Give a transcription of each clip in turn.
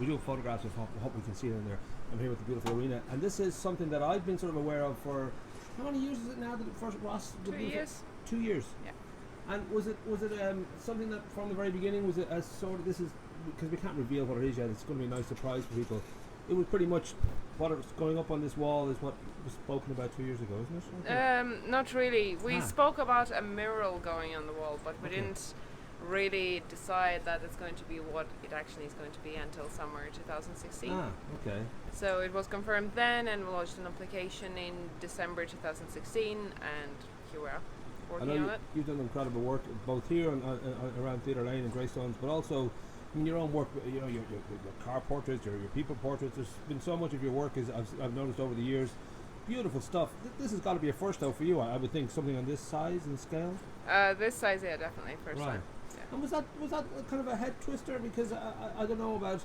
we do photographs of what we can see in there. I'm here with the beautiful Irina, and this is something that I've been sort of aware of for, how many years is it now that it first, Ross? 2 years. 2 years? Yeah. And was it something that from the very beginning, was it as sort of, this is, because we can't reveal what it is yet, it's going to be a nice surprise for people. It was pretty much what was going up on this wall is what was spoken about 2 years ago, isn't it? Okay. Not really. We spoke about a mural going on the wall, but we didn't really decide that it's going to be what it actually is going to be until summer 2016. Okay. So it was confirmed then, and we launched an application in December 2016, and here we are working on it. You've done incredible work both here and around Theatre Lane and Greystones, but also in your own work, you know, your car portraits, your people portraits. There's been so much of your work, as I've noticed over the years. Beautiful stuff. This has got to be a first though for you, I would think, something on this size and scale. This size, yeah, definitely first time. Yeah. And was that kind of a head twister? Because I don't know about.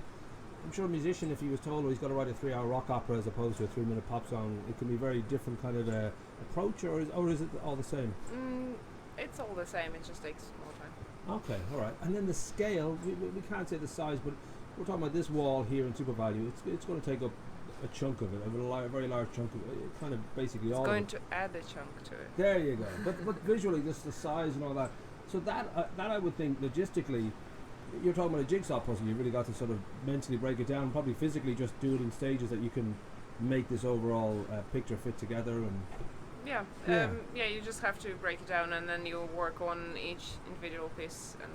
I'm sure a musician, if he was told he's got to write a 3-hour rock opera as opposed to a 3-minute pop song, it can be very different kind of approach, or is it all the same? It's all the same. It just takes more time. Okay, all right. And then the scale, we can't say the size, but we're talking about this wall here in Super Value. It's going to take up a chunk of it, a very large chunk of it, kind of basically all. It's going to add a chunk to it. There you go. But visually, just the size and all that. So that I would think logistically, you're talking about a jigsaw puzzle. You really got to sort of mentally break it down, probably physically just do it in stages that you can make this overall picture fit together. And yeah, you just have to break it down, and then you work on each individual piece, and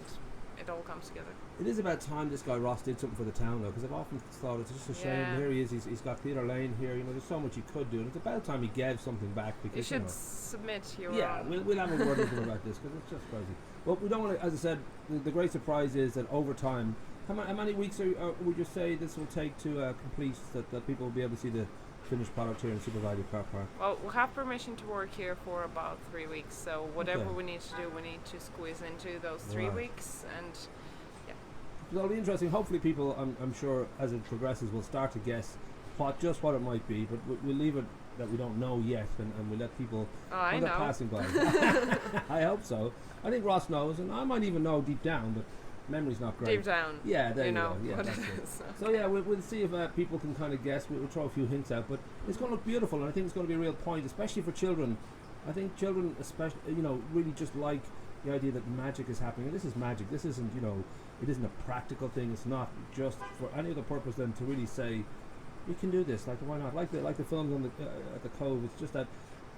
it all comes together. It is about time this guy Ross did something for the town, though, because I've often thought it's just a shame. Yeah. Here he is. He's got Theatre Lane here. You know, there's so much he could do, and it's about time he gave something back. Because you should submit your own. We'll have a word with him about this, because it's just crazy. But we don't want to, as I said, the great surprise is that over time, how many weeks would you say this will take to complete, that people will be able to see the finished product here in Super Value Car Park? Well, we have permission to work here for about 3 weeks, so whatever we need to do, we need to squeeze into those 3 weeks, and it'll be interesting. Hopefully people, I'm sure, as it progresses, will start to guess what it might be, but we'll leave it that we don't know yet, and we'll let people they're passing by. I hope so. I think Ross knows, and I might even know deep down, but memory's not great. Deep down. Yeah, there you know. go. Yeah, what that's it it. is. So yeah, we'll see if people can kind of guess. We'll throw a few hints out, but it's going to look beautiful, and I think it's going to be a real point, especially for children. I think children, especially, really just like the idea that magic is happening. And this is magic. This isn't, it isn't a practical thing. It's not just for any other purpose than to really say, we can do this. Like, why not? Like the films on at the Cove. It's just that,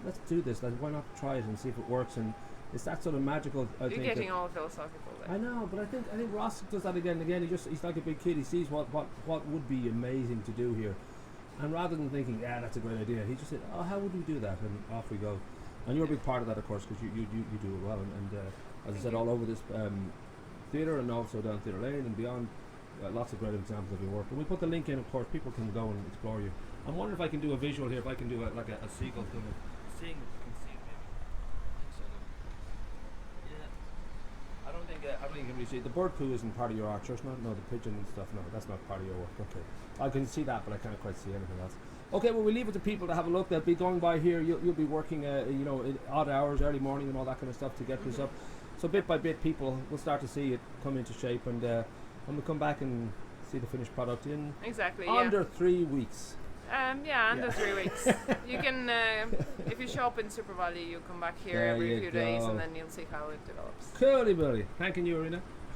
let's do this. Like, why not try it and see if it works? And it's that sort of magical. You're getting all philosophical there. I know, but I think Ross does that again and again. He's like a big kid. He sees what would be amazing to do here, and rather than thinking, that's a great idea, he just said, oh, how would we do that? And off we go. And you're a big part of that, of course, because you do it well. And as I said, all over this theatre and also down Theatre Lane and beyond, lots of great examples of your work. And we put the link in, of course. People can go and explore you. I'm wondering if I can do a visual here. If I can do a seagull thing. Seeing. I don't think you can really see it. The bird poo isn't part of your art, church. No, the pigeon and stuff. No, that's not part of your work. Okay, I can see that, but I can't quite see anything else. Okay, well, we leave it to people to have a look. They'll be going by here. You'll be working, in odd hours, early morning, and all that kind of stuff to get this up. So bit by bit, people will start to see it come into shape, and we'll come back and see the finished product in under 3 weeks. Under 3 weeks. You can, if you show up in Super Value, you come back here every few days, and then you'll see how it develops. Coolly, buddy. Thanking you, Irina.